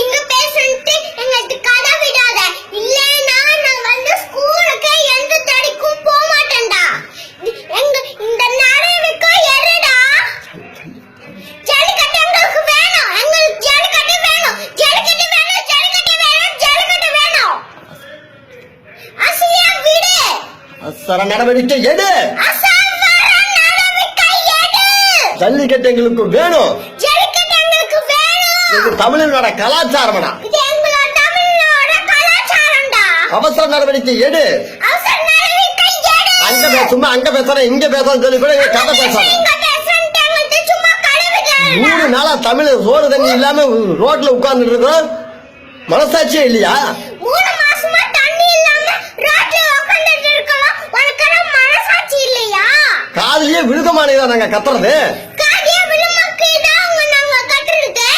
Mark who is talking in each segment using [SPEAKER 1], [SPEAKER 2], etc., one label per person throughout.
[SPEAKER 1] இங்க பேசுன்ட்டு எங்களுக்கு கதை விடாத. இல்லனா நான் வந்து ஸ்கூலுக்கு எந்த தடிக்கும் போக மாட்டேன்டா. எங்க இந்த நரவிக்கு எருடா. ஜல்லிக்கட்டு எங்களுக்கு வேணும். எங்களுக்கு ஜல்லிக்கட்டு வேணும். ஜல்லிக்கட்டு வேணும். ஜல்லிக்கட்டு வேணும். ஜல்லிக்கட்டு வேணும். அசியா விடு.
[SPEAKER 2] அவசர நடவடிக்கை எடு. ஜல்லிக்கட்டு எங்களுக்கு வேணும்.
[SPEAKER 1] ஜல்லிக்கட்டு எங்களுக்கு வேணும்.
[SPEAKER 2] இது தமிழனோட கலாச்சாரம்டா.
[SPEAKER 1] இது எங்களோட தமிழோட கலாச்சாரம்டா.
[SPEAKER 2] அவசர நடவடிக்கை எடு.
[SPEAKER 1] அவசர நடவடிக்கை எடு.
[SPEAKER 2] அங்க சும்மா அங்க பேசுறேன் இங்க பேசுறேன்னு சொல்லி கூட கதை பேசாத.
[SPEAKER 1] இங்க பேசுன்ட்டு எங்களுக்கு சும்மா கழுவுதேடா.
[SPEAKER 2] 3 நாளா தமிழ் சோறு தண்ணி இல்லாம ரோட்ல உட்கார்ந்துட்டு இருக்கோம். மனசாட்சியே இல்லையா?
[SPEAKER 1] 3 மாசமா தண்ணி இல்லாம ரோட்ல உட்கார்ந்துட்டு இருக்கோம். உனக்கு மனசாட்சி இல்லையா?
[SPEAKER 2] காதுலயே விழுகமானதா நாங்க கத்துறது.
[SPEAKER 1] காதிய விழுமக்கு தான் நாங்க கத்துறது.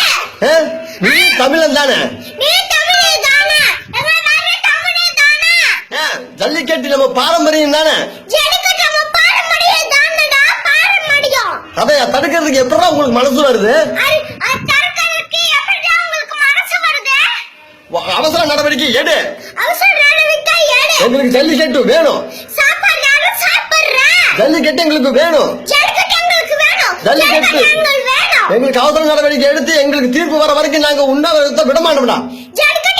[SPEAKER 2] நீ தமிழன் தானே?
[SPEAKER 1] நீ தமிழே தானே? எங்க தமிழே தானே?
[SPEAKER 2] ஜல்லிக்கட்டு நம்ம பாரம்பரியம் தானே?
[SPEAKER 1] ஜல்லிக்கட்டு நம்ம பாரம்பரியம் தானடா. பாரம்பரியம்.
[SPEAKER 2] அதை தடுக்கிறதுக்கு எப்படா உங்களுக்கு மனசு வருது?
[SPEAKER 1] தடுக்கிறதுக்கு எப்படிடா உங்களுக்கு மனசு வருது?
[SPEAKER 2] அவசர நடவடிக்கை எடு.
[SPEAKER 1] அவசர நடவடிக்கை எடு.
[SPEAKER 2] எங்களுக்கு ஜல்லிக்கட்டு வேணும்.
[SPEAKER 1] சாப்பாடு யாரும் சாப்பிடுறா?
[SPEAKER 2] ஜல்லிக்கட்டு எங்களுக்கு வேணும்.
[SPEAKER 1] ஜல்லிக்கட்டு எங்களுக்கு வேணும்.
[SPEAKER 2] ஜல்லிக்கட்டு
[SPEAKER 1] எங்களுக்கு வேணும்.
[SPEAKER 2] எங்களுக்கு அவசர நடவடிக்கை எடுத்து எங்களுக்கு தீர்ப்பு வர வரைக்கும் நாங்க உண்ணாவிரதத்தை விட மாட்டோம்டா.
[SPEAKER 1] ஜல்லிக்கட்டு